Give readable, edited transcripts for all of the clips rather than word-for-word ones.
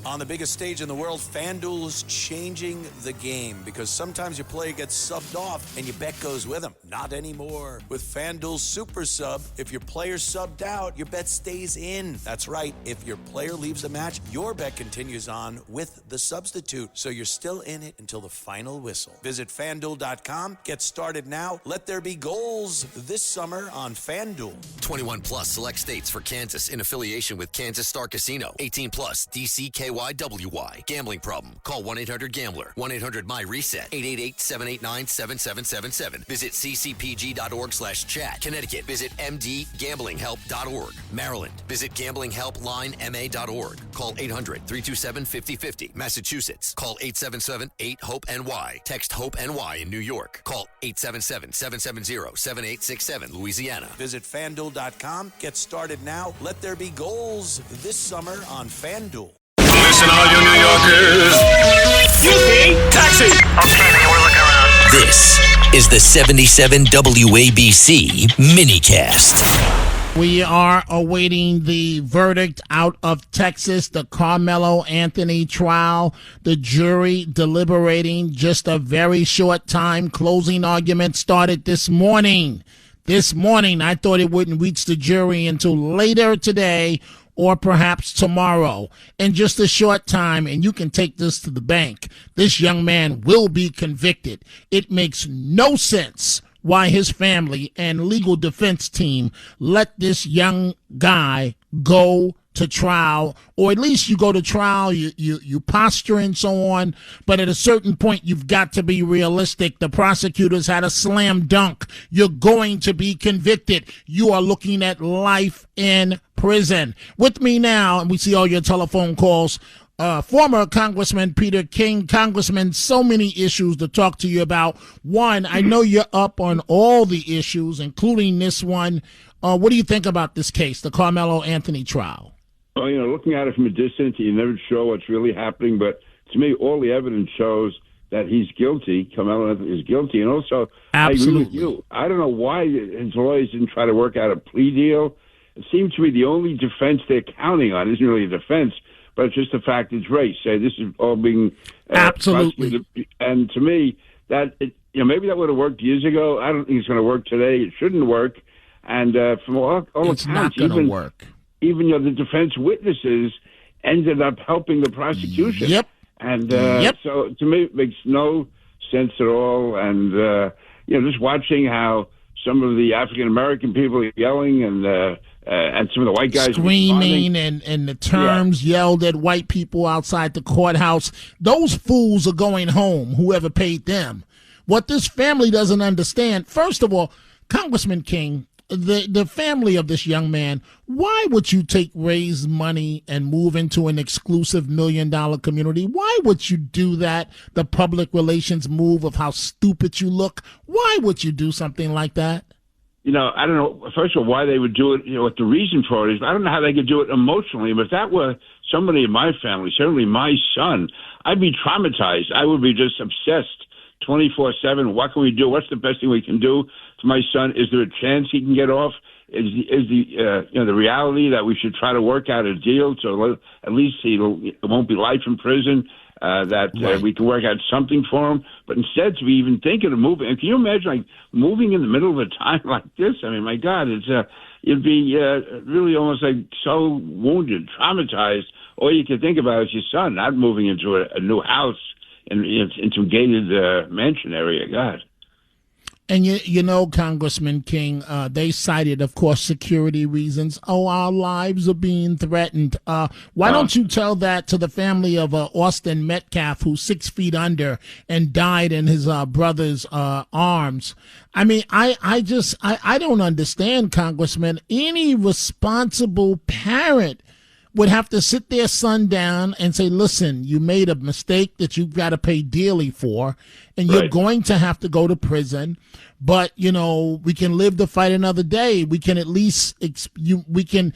On the biggest stage in the world, FanDuel is changing the game because sometimes your player gets subbed off and your bet goes with them. Not anymore. With FanDuel Super Sub, if your player's subbed out, your bet stays in. That's right. If your player leaves the match, your bet continues on with the substitute. So you're still in it until the final whistle. Visit FanDuel.com. Get started now. Let there be goals this summer on FanDuel. 21 plus select states for Kansas in affiliation with Kansas Star Casino. 18 plus DCKYWY. Gambling problem? Call 1-800-GAMBLER. 1-800-MY-RESET. 888-789-7777. Visit ccpg.org/chat. Connecticut. Visit mdgamblinghelp.org. Maryland. Visit gamblinghelplinema.org. Call 800-327-5050. Massachusetts. Call 877-8-HOPE-NY. Text HOPE-NY in New York. Call 877-770-7867. Louisiana. Visit FanDuel.com. Get started now. Let there be goals this summer on FanDuel. Listen, all you New Yorkers. Taxi. Okay, man, we're looking around. This is the 77 WABC minicast. We are awaiting the verdict out of Texas, the Karmelo Anthony trial. The jury deliberating just a very short time. Closing argument started this morning. I thought it wouldn't reach the jury until later today or perhaps tomorrow. In just a short time, and you can take this to the bank, this young man will be convicted. It makes no sense why his family and legal defense team let this young guy go to trial, or at least you go to trial, you posture and so on, but at a certain point you've got to be realistic. The prosecutors had a slam dunk. You're going to be convicted. You are looking at life in prison. With me now, and we see all your telephone calls, former Congressman Peter King. Congressman, so many issues to talk to you about. One, I know you're up on all the issues, including this one. What do you think about this case, the Karmelo Anthony trial? Well, looking at it from a distance, you never show what's really happening. But to me, all the evidence shows that he's guilty. Karmelo Anthony is guilty. And also, absolutely. I agree with you. I don't know why his lawyers didn't try to work out a plea deal. It seems to be the only defense they're counting on isn't really a defense, but it's just the fact it's race. This is all being absolutely. And to me, that maybe that would have worked years ago. I don't think it's going to work today. It shouldn't work. And from all it's accounts, not going to work. Even the defense witnesses ended up helping the prosecution. Yep. And so to me, it makes no sense at all. And just watching how some of the African American people are yelling and some of the white guys screaming and the terms yelled at white people outside the courthouse. Those fools are going home, whoever paid them. What this family doesn't understand, first of all, Congressman King, the family of this young man, why would you raise money and move into an exclusive $1 million community? Why would you do that? The public relations move of how stupid you look. Why would you do something like that? I don't know, first of all, why they would do it, what the reason for it is. I don't know how they could do it emotionally, but if that were somebody in my family, certainly my son, I'd be traumatized. I would be just obsessed 24/7. What can we do? What's the best thing we can do for my son? Is there a chance he can get off? Is the reality that we should try to work out a deal so at least it won't be life in prison? That we can work out something for him, but instead to be even thinking of moving. And can you imagine moving in the middle of a time like this? I mean, my God, it'd be really almost like so wounded, traumatized. All you can think about is your son, not moving into a new house into a gated mansion area. God. And Congressman King, they cited, of course, security reasons. Oh, our lives are being threatened. Why don't you tell that to the family of Austin Metcalf, who's 6 feet under and died in his brother's arms? I mean, I don't understand, Congressman. Any responsible parent would have to sit their son down and say, listen, you made a mistake that you've got to pay dearly for, and you're going to have to go to prison. But, we can live to fight another day. We can at least we can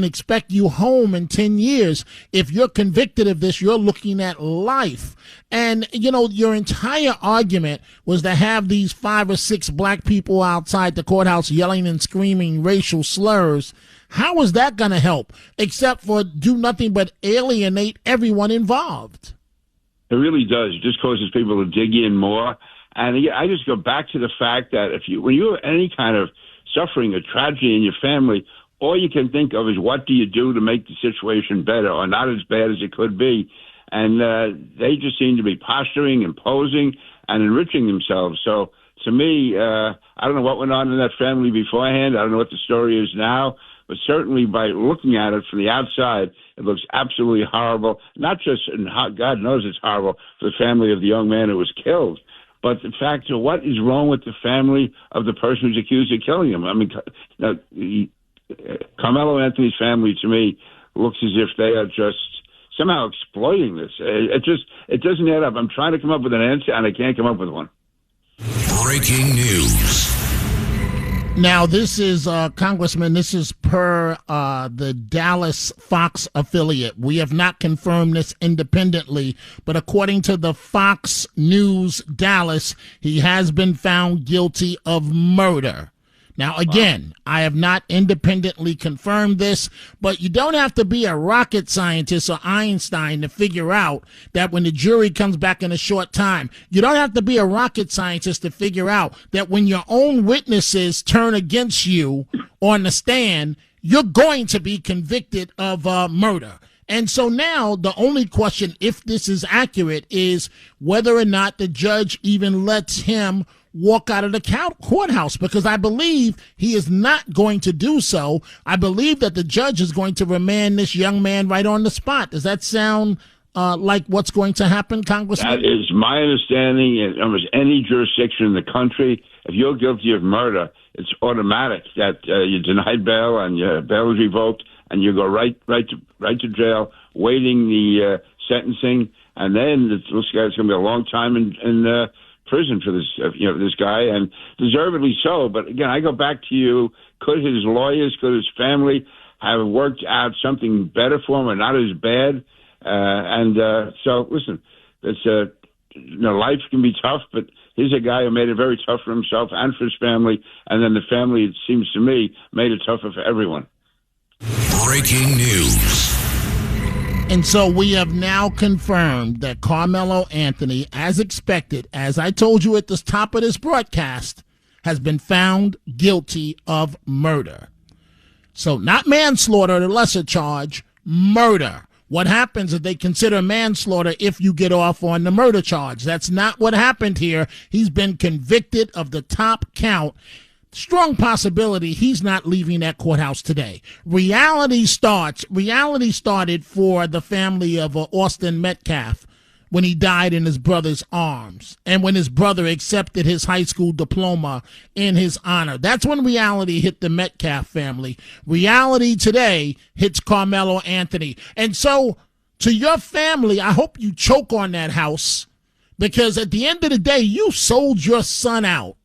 expect you home in 10 years. If you're convicted of this, you're looking at life. And, your entire argument was to have these 5 or 6 black people outside the courthouse yelling and screaming racial slurs. How is that going to help, except for do nothing but alienate everyone involved? It really does. It just causes people to dig in more. And again, I just go back to the fact that when you have any kind of suffering or tragedy in your family, all you can think of is what do you do to make the situation better or not as bad as it could be. And they just seem to be posturing and posing and enriching themselves. So to me, I don't know what went on in that family beforehand. I don't know what the story is now. But certainly by looking at it from the outside, it looks absolutely horrible. Not just, and God knows it's horrible for the family of the young man who was killed, but the fact of what is wrong with the family of the person who's accused of killing him. I mean, Karmelo Anthony's family, to me, looks as if they are just somehow exploiting this. It doesn't add up. I'm trying to come up with an answer, and I can't come up with one. Breaking news. Now, this is, Congressman, this is per the Dallas Fox affiliate. We have not confirmed this independently, but according to the Fox News Dallas, he has been found guilty of murder. Now, again, I have not independently confirmed this, but you don't have to be a rocket scientist or Einstein to figure out that when the jury comes back in a short time, you don't have to be a rocket scientist to figure out that when your own witnesses turn against you on the stand, you're going to be convicted of murder. And so now the only question, if this is accurate, is whether or not the judge even lets him walk out of the courthouse, because I believe he is not going to do so. I believe that the judge is going to remand this young man right on the spot. Does that sound like what's going to happen, Congressman? That is my understanding in almost any jurisdiction in the country. If you're guilty of murder, it's automatic that you're denied bail and your bail is revoked, and you go right to jail, waiting the sentencing, and then this guy's going to be a long time in prison for this guy, and deservedly so. But again, I go back to you: could his lawyers, could his family have worked out something better for him, or not as bad? So listen, it's life can be tough, but here's a guy who made it very tough for himself and for his family, and then the family, it seems to me, made it tougher for everyone. Breaking news. And so we have now confirmed that Karmelo Anthony, as expected, as I told you at the top of this broadcast, has been found guilty of murder. So not manslaughter, the lesser charge, murder. What happens is they consider manslaughter if you get off on the murder charge. That's not what happened here. He's been convicted of the top count. Strong possibility he's not leaving that courthouse today. Reality started for the family of Austin Metcalf when he died in his brother's arms and when his brother accepted his high school diploma in his honor. That's when reality hit the Metcalf family. Reality today hits Karmelo Anthony. And so to your family, I hope you choke on that house, because at the end of the day, you sold your son out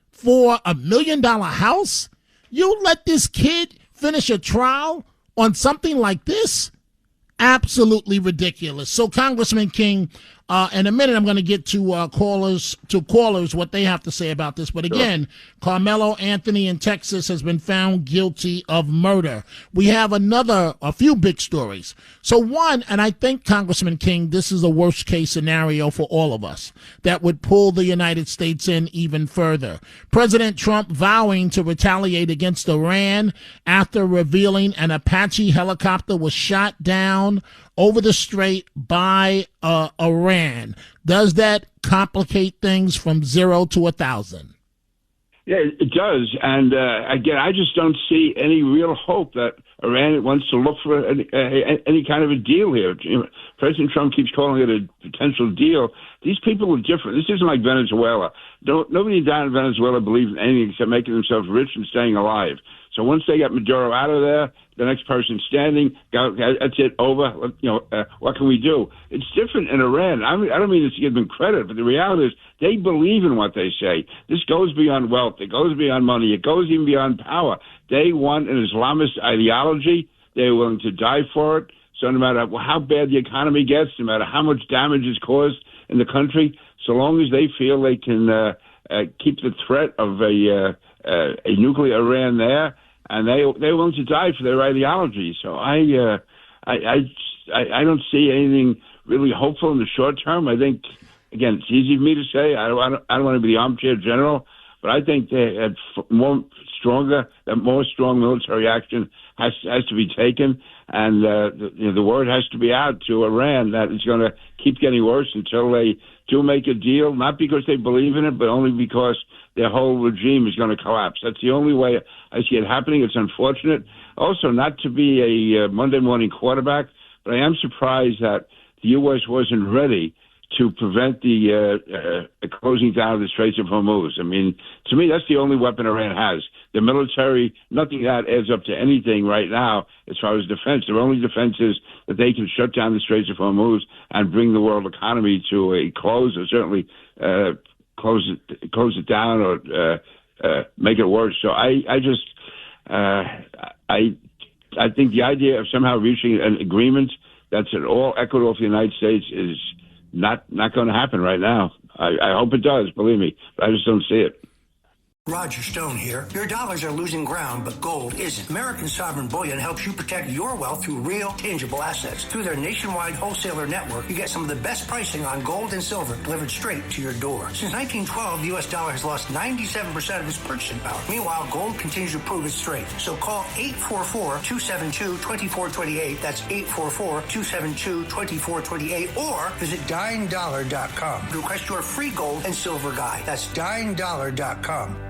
for $1 million house. You let this kid finish a trial on something like this? Absolutely ridiculous. So, Congressman King, in a minute I'm going to get to callers, what they have to say about this. But again, Karmelo Anthony in Texas has been found guilty of murder. We have a few big stories. So one, and I think, Congressman King, this is a worst case scenario for all of us that would pull the United States in even further. President Trump vowing to retaliate against Iran after revealing an Apache helicopter was shot down over the strait by Iran. Does that complicate things from 0 to 1,000? Yeah, it does. And again, I just don't see any real hope that Iran wants to look for any kind of a deal here. President Trump keeps calling it a potential deal. These people are different. This isn't like Venezuela. Nobody down in Venezuela believes in anything except making themselves rich and staying alive. So once they get Maduro out of there, the next person standing, that's it, over. What can we do? It's different in Iran. I don't mean this to give them credit, but the reality is they believe in what they say. This goes beyond wealth. It goes beyond money. It goes even beyond power. They want an Islamist ideology. They're willing to die for it. So no matter how bad the economy gets, no matter how much damage is caused in the country, so long as they feel they can keep the threat of a nuclear Iran there, and they're willing to die for their ideology. So I don't see anything really hopeful in the short term. I think, again, it's easy for me to say. I don't want to be the armchair general, but I think they had more strong military action has to be taken, and the word has to be out to Iran that it's going to keep getting worse until they do make a deal, not because they believe in it, but only because their whole regime is going to collapse. That's the only way I see it happening. It's unfortunate. Also, not to be a Monday morning quarterback, but I am surprised that the U.S. wasn't ready to prevent the closing down of the Straits of Hormuz. I mean, to me, that's the only weapon Iran has. The military, nothing that adds up to anything right now as far as defense. Their only defense is that they can shut down the Straits of Hormuz and bring the world economy to a close, or certainly close it down or make it worse. So I think the idea of somehow reaching an agreement that's at all equitable for the United States is not going to happen right now. I hope it does, believe me, but I just don't see it. Roger Stone here. Your dollars are losing ground, but gold isn't. American Sovereign Bullion helps you protect your wealth through real, tangible assets. Through their nationwide wholesaler network, you get some of the best pricing on gold and silver delivered straight to your door. Since 1912, the U.S. dollar has lost 97% of its purchasing power. Meanwhile, gold continues to prove its strength. So call 844-272-2428. That's 844-272-2428. Or visit dyingdollar.com to request your free gold and silver guide. That's dyingdollar.com.